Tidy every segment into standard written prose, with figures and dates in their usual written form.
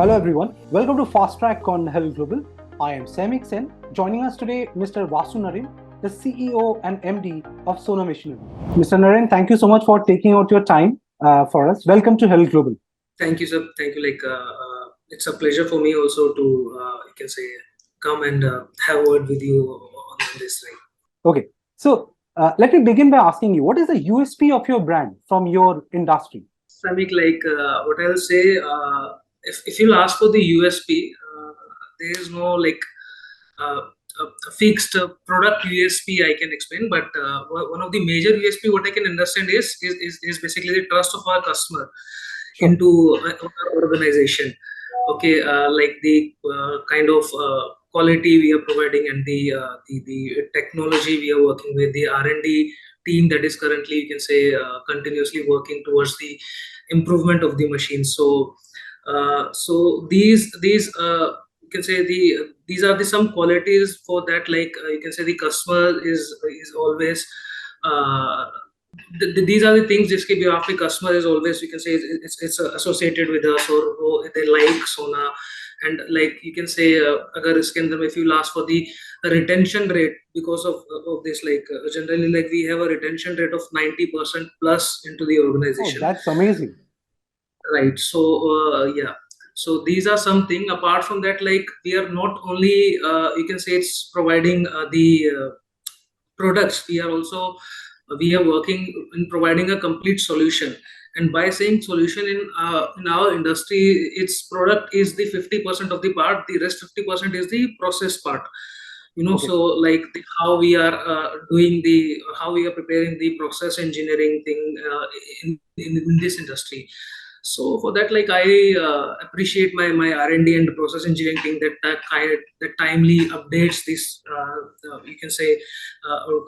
Hello everyone, welcome to Fast Track on Herald Global. I am Saimik Sen. Joining us today, Mr. Vasu Naren, the CEO and MD of Sona Machinery. Mr. Naren, thank you so much for taking out your time for us. Welcome to Herald Global. Thank you, sir. Thank you. It's a pleasure for me also to come and have a word with you on this. Okay, so let me begin by asking you, what is the USP of your brand from your industry? Samik, what I'll say, if you'll ask for the USP, there is no a fixed product USP I can explain, but one of the major USP what I can understand is basically the trust of our customer into our organization. Okay, like the kind of quality we are providing and the technology we are working with, the R&D team that is currently continuously working towards the improvement of the machine. So you can say these are the some qualities for that, you can say the customer is always these are the things जिसके भी आपके customer is always, you can say, it's associated with us, or they like Sona. And like you can say, अगर इसके अंदर में if you ask for the retention rate, because of this, generally like we have a retention rate of 90% plus into the organization. Oh, that's amazing. Right. So yeah. So these are something. Apart from that, like we are not only you can say it's providing the products. We are working in providing a complete solution. And by saying solution in our industry, its product is the 50% of the part. The rest 50% is the process part. Okay. So like how we are how we are preparing the process engineering thing in this industry. So for that, like I appreciate my R&D and process engineering team that timely updates this. You can say or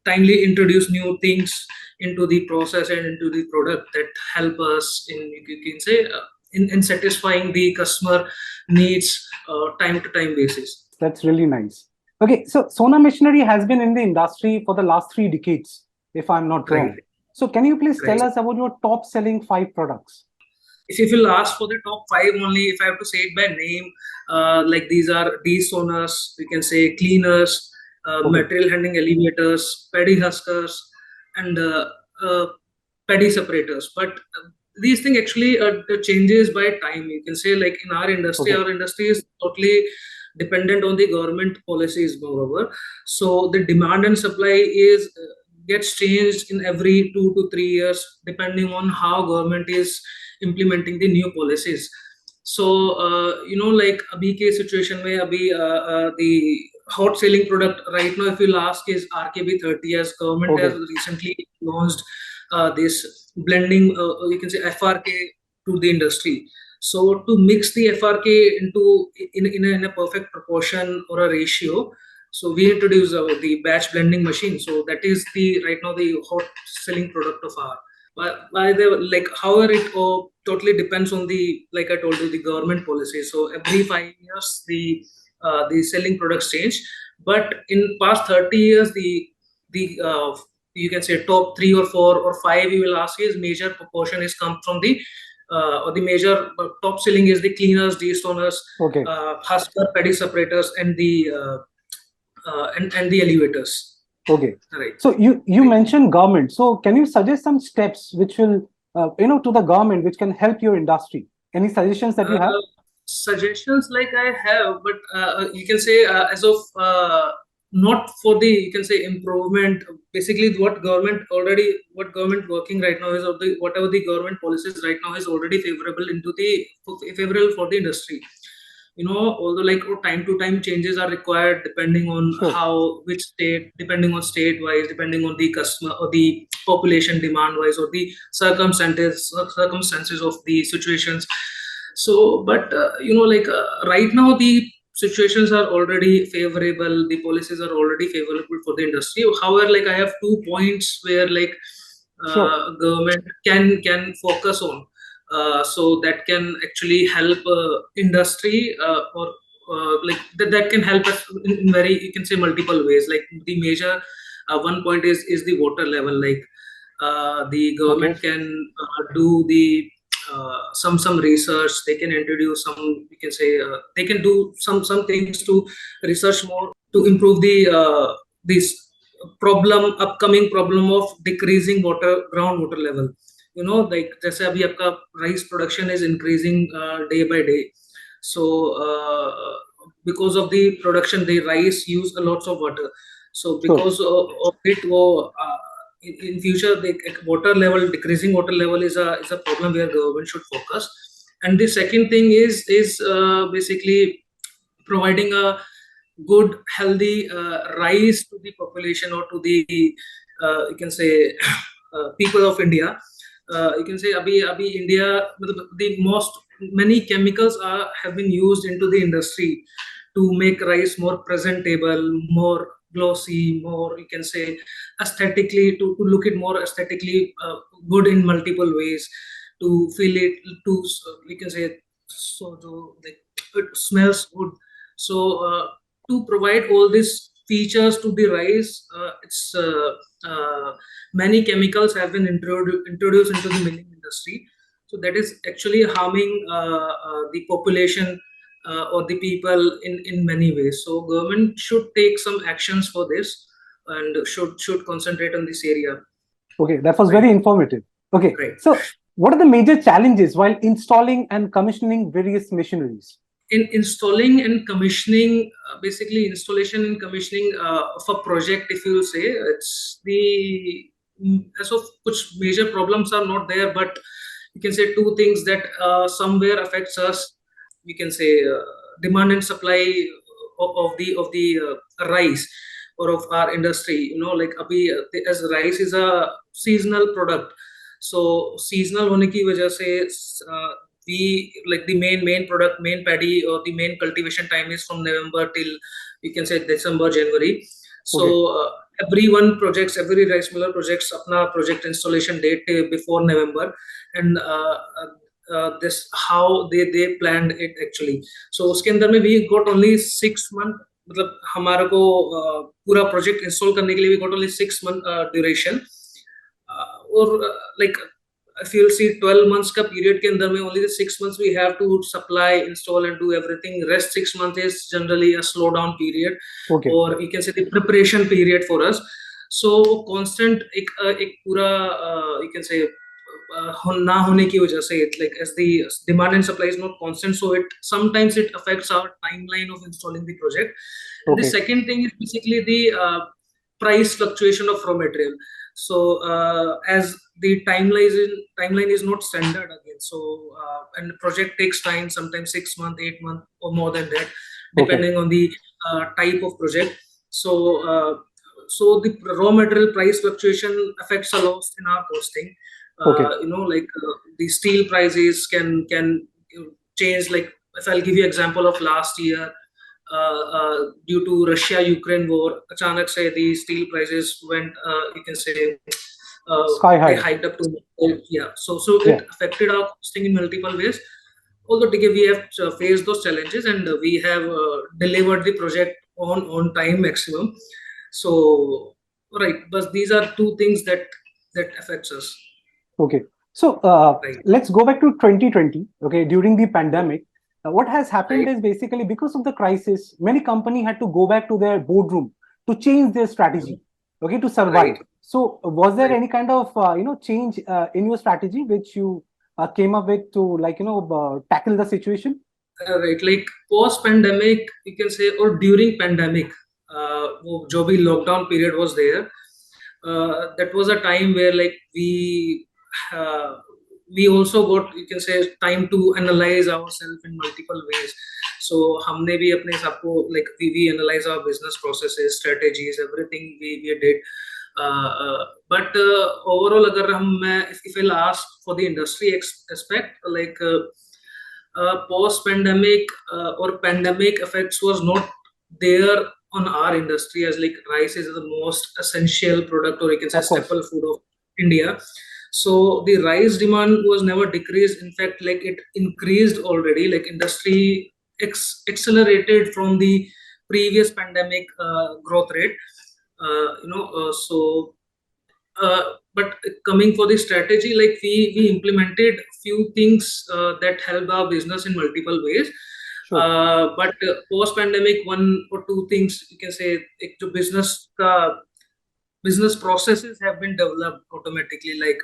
timely introduce new things into the process and into the product that help us in, you can say, in satisfying the customer needs time to time basis. That's really nice. Okay, so Sona Machinery has been in the industry for the last 3 decades, if I'm not wrong. Right. So can you please tell Right. us about your top selling 5 products? If you'll ask for the top 5 only, if I have to say it by name, like these are desoners, we can say cleaners, material handling elevators, paddy huskers, and paddy separators. But these things actually changes by time. You can say, like in our industry, our industry is totally dependent on the government policies, moreover. So the demand and supply is gets changed in every 2 to 3 years, depending on how government is implementing the new policies. So like abhi ke situation mein the hot selling product right now, if you'll ask, is RKB30, as government has recently launched this blending, you can say FRK to the industry. So to mix the FRK into in a perfect proportion or a ratio, so we introduced the batch blending machine. So that is the right now the hot selling product of our. By the like, however, it totally depends on the, like I told you, the government policy. So every 5 years the selling products change. But in past 30 years, the you can say top 3 or 4 or 5, you will ask, is major proportion is come from the or the major top selling is the cleaners, destoners, husker, paddy separators, and the and the elevators. Okay. Right. So you mentioned government. So can you suggest some steps which will to the government which can help your industry? Any suggestions that you have? Suggestions like I have, but you can say as of not for the, you can say, improvement. Basically, what government working right now is, of the whatever the government policies right now is already favorable for the industry. Although like time to time changes are required depending on which state, depending on state wise, depending on the customer or the population demand wise, or the circumstances of the situations. So, but right now the situations are already favorable. The policies are already favorable for the industry. However, like I have 2 points where government can focus on. So that can actually help industry or like that can help us in very, you can say, multiple ways. Like the major one point is the water level. Like the government can do the some research. They can introduce some, you can say, they can do some things to research more to improve the this upcoming problem of decreasing groundwater level. Like जैसे अभी आपका rice production is increasing day by day. So because of the production, the rice use a lots of water. So because of it, in future the decreasing water level is a problem where government should focus. And the second thing is basically providing a good healthy rice to the population, or to the you can say people of India. You can say abhi India, the most many chemicals have been used into the industry to make rice more presentable, more glossy, more, you can say, aesthetically, to look it more aesthetically good in multiple ways, to feel it, to we can say, so like it smells good. So to provide all these features to the rice, it's many chemicals have been introduced into the milling industry. So that is actually harming the population or the people in many ways. So government should take some actions for this, and should concentrate on this area. Okay, that was very informative. Okay, so what are the major challenges while installing and commissioning various machineries? In installing and commissioning, basically installation and commissioning of a project, if you will say, it's the as of which major problems are not there, but you can say two things that somewhere affects us. We can say demand and supply of the rice, or of our industry. Like abhi, as rice is a seasonal product, so seasonal hone ki wajah se we, like, the main product, main paddy, or the main cultivation time is from November till, you can say, December, January. So every rice miller projects apna project installation date before November, and this how they planned it actually. So uske andar mein we got only 6 month, मतलब हमारे को पूरा project install करने के लिए we got only 6 month duration, और like if you'll see 12 months का period के अंदर में only the 6 months we have to supply, install and do everything. Rest 6 months is generally a slowdown period, or you can say the preparation period for us. So constant एक पूरा you can say ना होने की वजह से, like as the demand and supply is not constant, so it sometimes it affects our timeline of installing the project. And the second thing is basically the price fluctuation of raw material. So as the timeline is not standard again, so and the project takes time, sometimes 6 months, 8 months, or more than that, depending on the type of project. So so the raw material price fluctuation affects a lot in our costing. Like the steel prices can change. Like if I'll give you example of last year, due to Russia-Ukraine war, achanak se the steel prices went, you can say, sky high. They hiked up to, so it affected our costing in multiple ways. Although we have faced those challenges, and we have delivered the project on time maximum. So but these are two things that affects us. Okay, so let's go back to 2020. Okay, during the pandemic, what has happened is basically because of the crisis, many companies had to go back to their boardroom to change their strategy, okay, to survive. So was there any kind of change in your strategy which you came up with to, like, tackle the situation? Like post pandemic, you can say, or during pandemic, jo bhi lockdown period was there, that was a time where, like, we also got, you can say, time to analyze ourselves in multiple ways. So हमने भी अपने हिसाब को, like, we analyze our business processes, strategies, everything we did. But overall, अगर if I'll ask for the industry aspect, like post pandemic or pandemic effects was not there on our industry, as like rice is the most essential product, or you can say staple food of India. So the rice demand was never decreased. In fact, like, it increased already. Like industry accelerated from the previous pandemic growth rate. So but coming for the strategy, like we implemented few things that helped our business in multiple ways. But post pandemic, one or two things you can say, to business processes have been developed automatically, like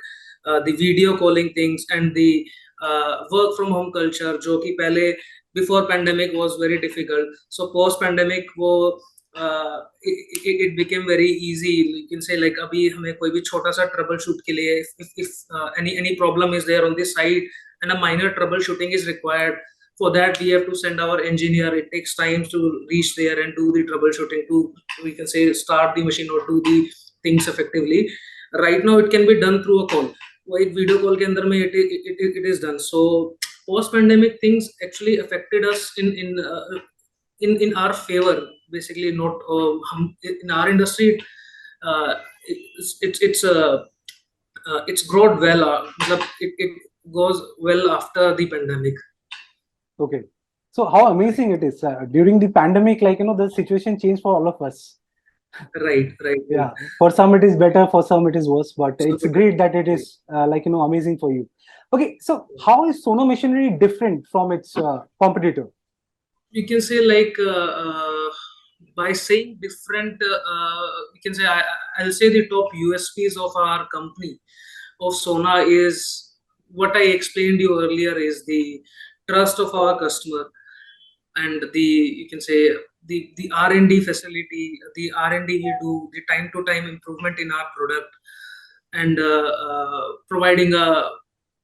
the video calling things and the work from home culture, जो कि पहले before pandemic was very difficult. So post pandemic वो it became very easy. You can say like अभी हमें कोई भी छोटा सा troubleshoot के लिए, if any problem is there on this side and a minor troubleshooting is required, for that we have to send our engineer. It takes time to reach there and do the troubleshooting, to we can say start the machine or do the things effectively. Right now it can be done through a call. वो एक video call के अंदर में it is done. So post pandemic things actually affected us in our favor, basically. Not in our industry, it's growed well. It goes well after the pandemic. Okay, so how amazing it is during the pandemic, like the situation changed for all of us. Right. Yeah, for some it is better, for some it is worse, but it's great that it is amazing for you. Okay, so how is Sono Machinery different from its competitor? You can say like by saying different, you can say I'll say the top USPs of our company, of Sona, is what I explained you earlier, is the trust of our customer, and you can say the R&D facility, the R&D we do, the time to time improvement in our product, and providing a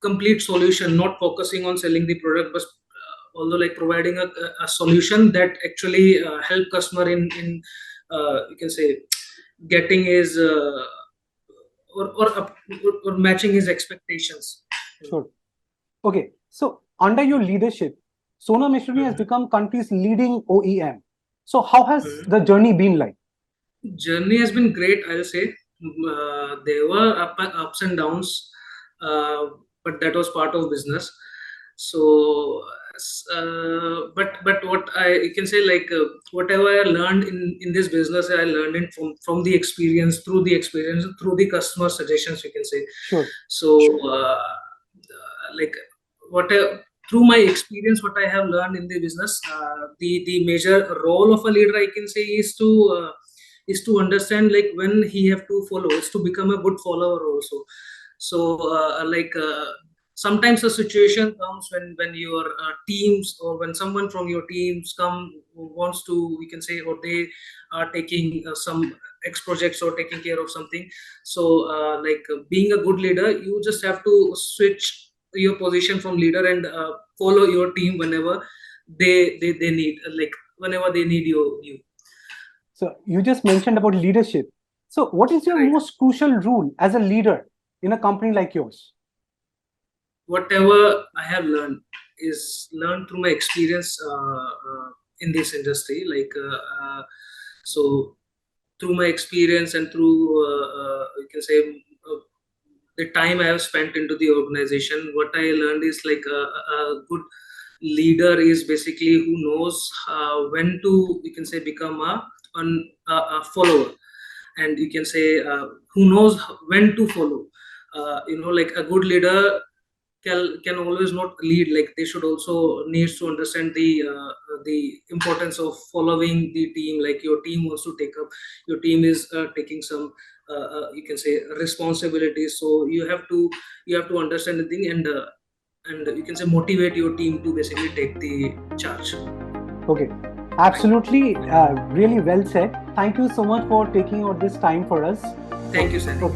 complete solution, not focusing on selling the product, but although like providing a solution that actually help customer in you can say getting his or matching his expectations. Sure. Okay, so under your leadership, Sona Machinery has become country's leading OEM. So how has the journey been like? Journey has been great, I'll say. There were ups and downs, but that was part of business. So but what you can say, like whatever I learned in this business, I learned it from the experience, through the customer suggestions, you can say. Sure. So like through my experience, what I have learned in the business, the major role of a leader, I can say, is to understand like when he have to follow, is to become a good follower also. So sometimes a situation comes when your teams, or when someone from your teams wants to, we can say, or they are taking some X projects or taking care of something. So being a good leader, you just have to switch your position from leader and follow your team whenever they need, like whenever they need you. So you just mentioned about leadership. So what is your most crucial rule as a leader in a company like yours? Whatever I have learned is learned through my experience in this industry. So through my experience and through you can say the time I have spent into the organization, what I learned is like a good leader is basically who knows when to, you can say, become a follower, and you can say who knows when to follow. Like a good leader can always not lead, like they should also needs to understand the importance of following the team. Like your team wants to take up, your team is taking some you can say responsibilities, so you have to understand the thing, and you can say motivate your team to basically take the charge. Okay, absolutely, really well said. Thank you so much for taking out this time for us. Thank you, Sandy.